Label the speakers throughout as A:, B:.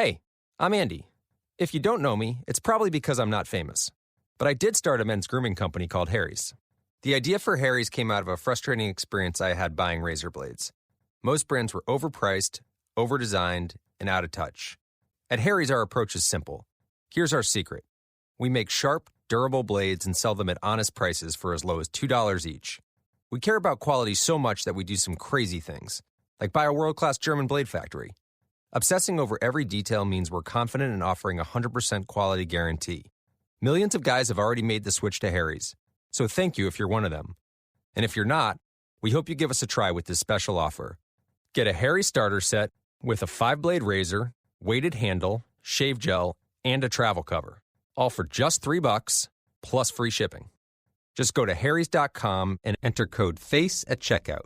A: Hey, I'm Andy. If you don't know me, it's probably because I'm not famous. But I did start a men's grooming company called Harry's. The idea for Harry's came out of a frustrating experience I had buying razor blades. Most brands were overpriced, overdesigned, and out of touch. At Harry's, our approach is simple. Here's our secret. We make sharp, durable blades and sell them at honest prices for as low as $2 each. We care about quality so much that we do some crazy things, like buy a world-class German blade factory. Obsessing over every detail means we're confident in offering a 100% quality guarantee. Millions of guys have already made the switch to Harry's, so thank you if you're one of them. And if you're not, we hope you give us a try with this special offer. Get a Harry's starter set with a 5-blade razor, weighted handle, shave gel, and a travel cover, all for just $3 plus free shipping. Just go to harrys.com and enter code FACE at checkout.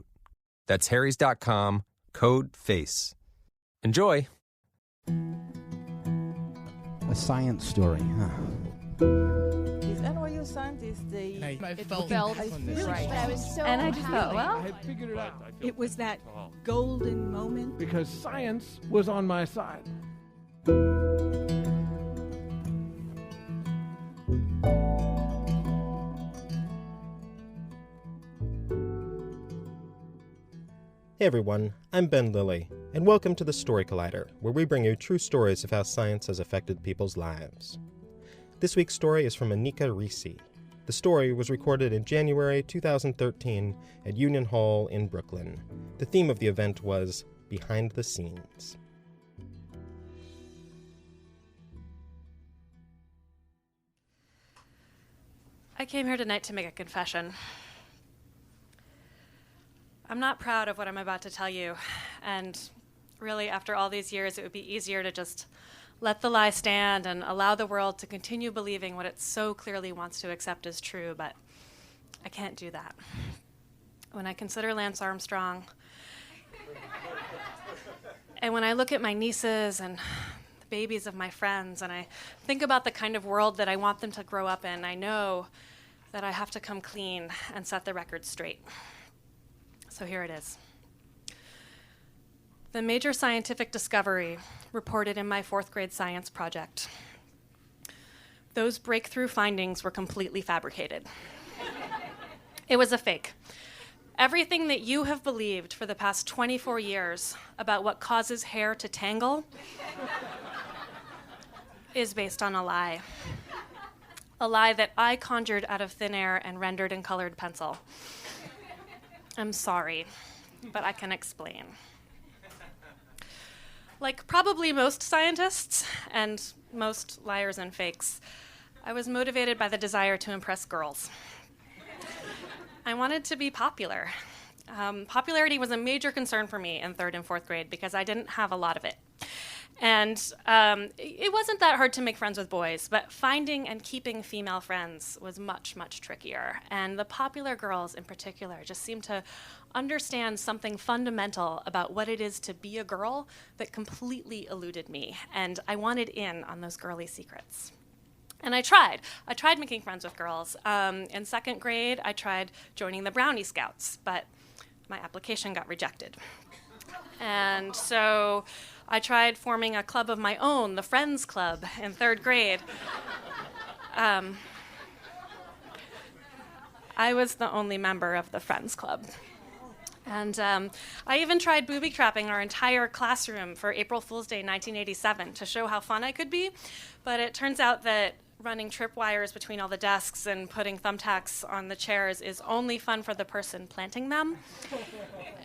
A: That's harrys.com, code FACE. Enjoy!
B: A science story, huh?
C: These NYU scientists,
D: I
C: it
D: felt
C: felt
D: this
C: right.
D: but I was so
C: And I just thought, well,
D: I had figured it out.
C: it was that golden moment.
D: Because science was on my side.
E: Hey everyone, I'm Ben Lilly, and welcome to the Story Collider, where we bring you true stories of how science has affected people's lives. This week's story is from Anica Rissi. The story was recorded in January 2013 at Union Hall in Brooklyn. The theme of the event was Behind the Scenes.
F: I came here tonight to make a confession. I'm not proud of what I'm about to tell you, and really, after all these years, it would be easier to just let the lie stand and allow the world to continue believing what it so clearly wants to accept as true, but I can't do that. When I consider Lance Armstrong, and when I look at my nieces and the babies of my friends, and I think about the kind of world that I want them to grow up in, I know that I have to come clean and set the record straight. So here it is. The major scientific discovery reported in my 4th grade science project. Those breakthrough findings were completely fabricated. It was a fake. Everything that you have believed for the past 24 years about what causes hair to tangle is based on a lie. A lie that I conjured out of thin air and rendered in colored pencil. I'm sorry, but I can explain. Like probably most scientists and most liars and fakes, I was motivated by the desire to impress girls. I wanted to be popular. Popularity was a major concern for me in 3rd and 4th grade because I didn't have a lot of it. And it wasn't that hard to make friends with boys, but finding and keeping female friends was much, much trickier. And the popular girls in particular just seemed to understand something fundamental about what it is to be a girl that completely eluded me. And I wanted in on those girly secrets. And I tried. I tried making friends with girls. In 2nd grade, I tried joining the Brownie Scouts, but my application got rejected. And so I tried forming a club of my own, the Friends Club, in 3rd grade. I was the only member of the Friends Club. And I even tried booby trapping our entire classroom for April Fool's Day 1987 to show how fun I could be. But it turns out that running tripwires between all the desks and putting thumbtacks on the chairs is only fun for the person planting them,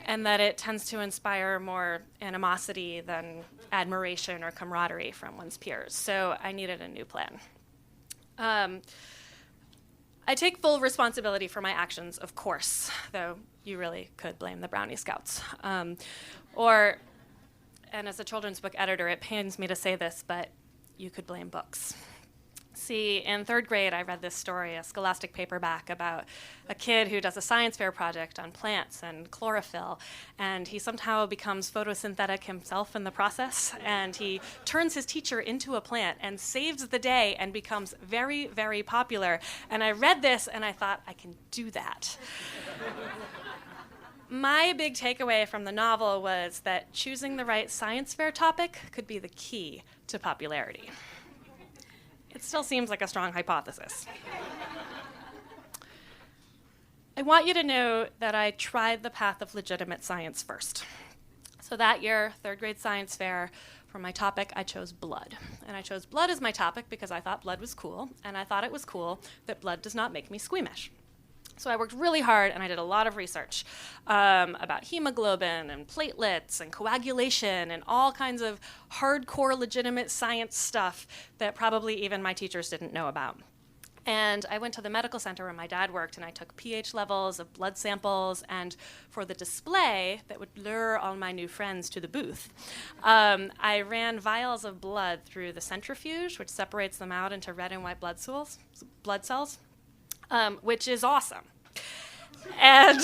F: and that it tends to inspire more animosity than admiration or camaraderie from one's peers. So I needed a new plan. I take full responsibility for my actions, of course, though you really could blame the Brownie Scouts. And as a children's book editor, it pains me to say this, but you could blame books. See, in 3rd grade, I read this story, a Scholastic paperback, about a kid who does a science fair project on plants and chlorophyll, and he somehow becomes photosynthetic himself in the process, and he turns his teacher into a plant and saves the day and becomes very, very popular. And I read this, and I thought, I can do that. My big takeaway from the novel was that choosing the right science fair topic could be the key to popularity. It still seems like a strong hypothesis. I want you to know that I tried the path of legitimate science first. So that year, third grade science fair, for my topic, I chose blood. And I chose blood as my topic because I thought blood was cool, and I thought it was cool that blood does not make me squeamish. So I worked really hard, and I did a lot of research about hemoglobin and platelets and coagulation and all kinds of hardcore legitimate science stuff that probably even my teachers didn't know about. And I went to the medical center where my dad worked, and I took pH levels of blood samples, and for the display that would lure all my new friends to the booth, I ran vials of blood through the centrifuge, which separates them out into red and white blood cells, which is awesome. And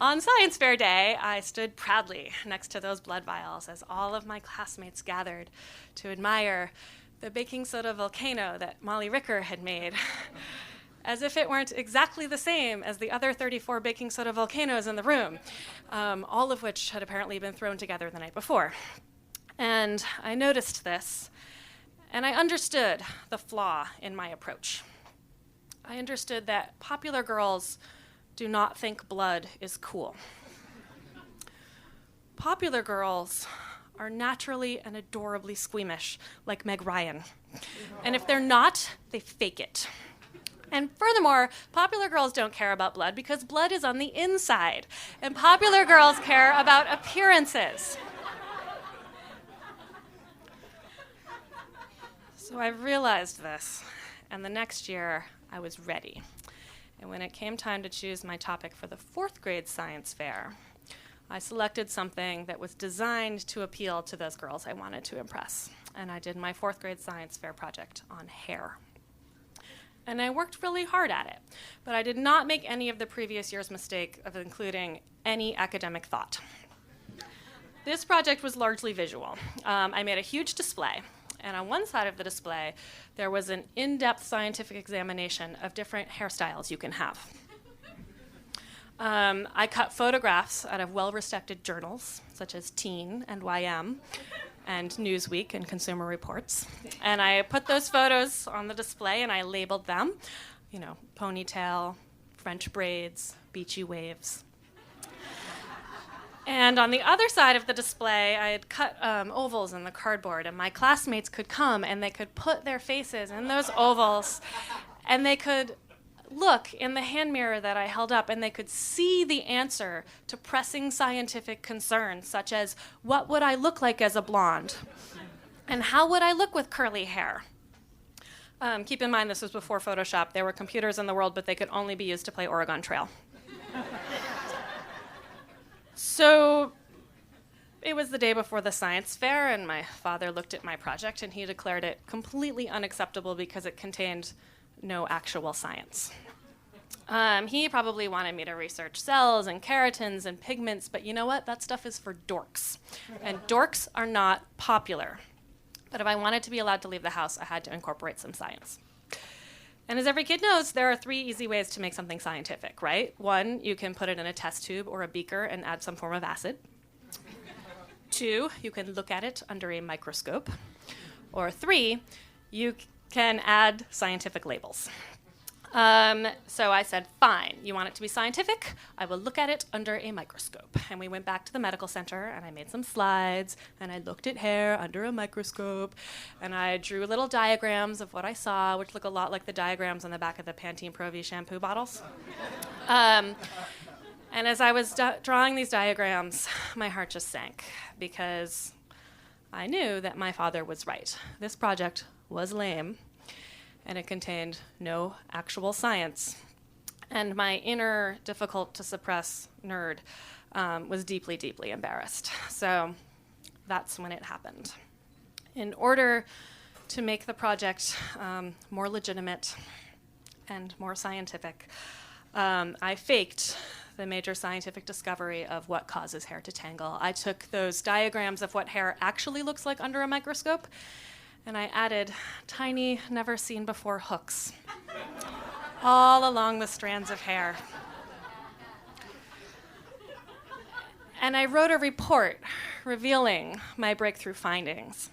F: on Science Fair Day, I stood proudly next to those blood vials as all of my classmates gathered to admire the baking soda volcano that Molly Ricker had made, as if it weren't exactly the same as the other 34 baking soda volcanoes in the room, all of which had apparently been thrown together the night before. And I noticed this, and I understood the flaw in my approach. I understood that popular girls do not think blood is cool. Popular girls are naturally and adorably squeamish, like Meg Ryan. And if they're not, they fake it. And furthermore, popular girls don't care about blood because blood is on the inside, and popular girls care about appearances. So I realized this, and the next year, I was ready. And when it came time to choose my topic for the fourth grade science fair, I selected something that was designed to appeal to those girls I wanted to impress. And I did my fourth grade science fair project on hair. And I worked really hard at it, but I did not make any of the previous year's mistake of including any academic thought. This project was largely visual. I made a huge display. And on one side of the display, there was an in-depth scientific examination of different hairstyles you can have. I cut photographs out of well-respected journals, such as Teen and YM, and Newsweek and Consumer Reports. And I put those photos on the display, and I labeled them, ponytail, French braids, beachy waves. And on the other side of the display, I had cut ovals in the cardboard, and my classmates could come and they could put their faces in those ovals, and they could look in the hand mirror that I held up, and they could see the answer to pressing scientific concerns, such as, what would I look like as a blonde? And how would I look with curly hair? Keep in mind, this was before Photoshop. There were computers in the world, but they could only be used to play Oregon Trail. So it was the day before the science fair, and my father looked at my project, and he declared it completely unacceptable because it contained no actual science. He probably wanted me to research cells and keratins and pigments, but you know what? That stuff is for dorks, and dorks are not popular. But if I wanted to be allowed to leave the house, I had to incorporate some science. And as every kid knows, there are 3 easy ways to make something scientific, right? 1, you can put it in a test tube or a beaker and add some form of acid. 2, you can look at it under a microscope. Or 3, you can add scientific labels. So I said, fine, you want it to be scientific? I will look at it under a microscope. And we went back to the medical center, and I made some slides, and I looked at hair under a microscope, and I drew little diagrams of what I saw, which look a lot like the diagrams on the back of the Pantene Pro-V shampoo bottles. And as I was drawing these diagrams, my heart just sank, because I knew that my father was right. This project was lame, and it contained no actual science. And my inner, difficult-to-suppress nerd was deeply, deeply embarrassed. So that's when it happened. In order to make the project more legitimate and more scientific, I faked the major scientific discovery of what causes hair to tangle. I took those diagrams of what hair actually looks like under a microscope, and I added tiny, never-seen-before hooks all along the strands of hair. And I wrote a report revealing my breakthrough findings.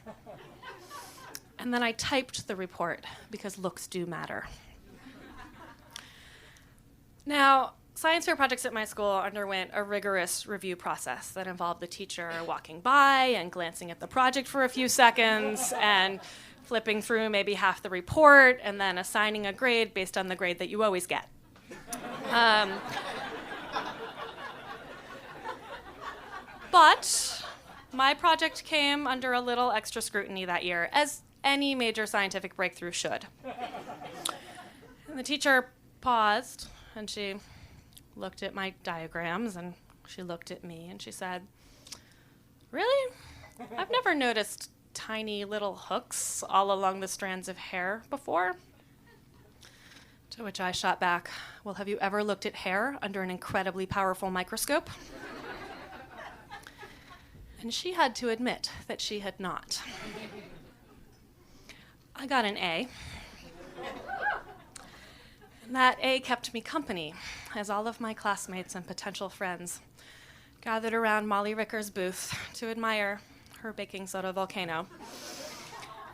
F: And then I typed the report because looks do matter. Now, science fair projects at my school underwent a rigorous review process that involved the teacher walking by and glancing at the project for a few seconds and flipping through maybe half the report and then assigning a grade based on the grade that you always get. But my project came under a little extra scrutiny that year, as any major scientific breakthrough should. And the teacher paused, and she looked at my diagrams, and she looked at me, and she said, "Really? I've never noticed tiny little hooks all along the strands of hair before." To which I shot back, "Well, have you ever looked at hair under an incredibly powerful microscope?" And she had to admit that she had not. I got an A. And that A kept me company as all of my classmates and potential friends gathered around Molly Ricker's booth to admire her baking soda volcano,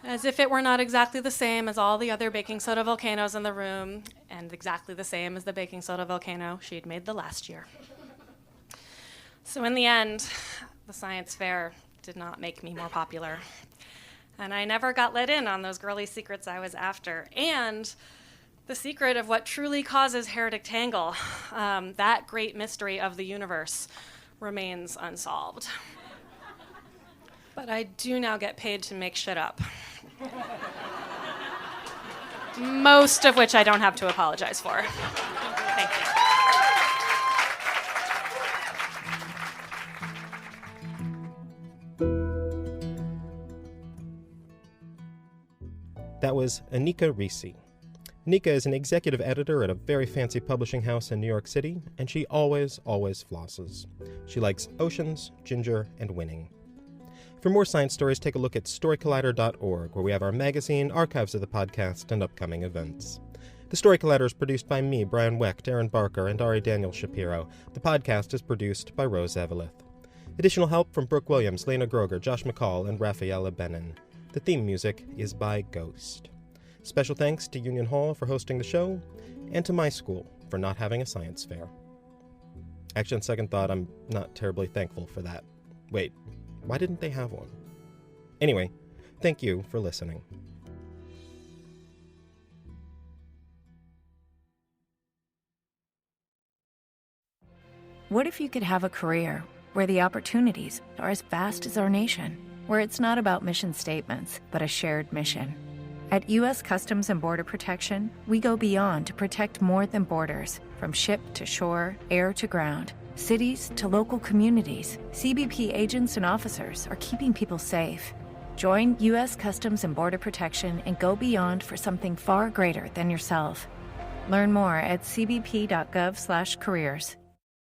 F: as if it were not exactly the same as all the other baking soda volcanoes in the room and exactly the same as the baking soda volcano she'd made the last year. So in the end, the science fair did not make me more popular. And I never got let in on those girly secrets I was after. And the secret of what truly causes hair to tangle, that great mystery of the universe, remains unsolved. But I do now get paid to make shit up. Most of which I don't have to apologize for. Thank you.
E: That was Anica Rissi. Anica is an executive editor at a very fancy publishing house in New York City, and she always flosses. She likes oceans, ginger, and winning. For more science stories, take a look at storycollider.org, where we have our magazine, archives of the podcast, and upcoming events. The Story Collider is produced by me, Brian Wecht, Aaron Barker, and Ari Daniel Shapiro. The podcast is produced by Rose Eveleth. Additional help from Brooke Williams, Lena Groger, Josh McCall, and Rafaela Benin. The theme music is by Ghost. Special thanks to Union Hall for hosting the show, and to my school for not having a science fair. Actually, on second thought, I'm not terribly thankful for that. Wait, why didn't they have one? Anyway, thank you for listening.
G: What if you could have a career where the opportunities are as vast as our nation, where it's not about mission statements, but a shared mission? At U.S. Customs and Border Protection, we go beyond to protect more than borders. From ship to shore, air to ground, cities to local communities, CBP agents and officers are keeping people safe. Join U.S. Customs and Border Protection and go beyond for something far greater than yourself. Learn more at cbp.gov/careers.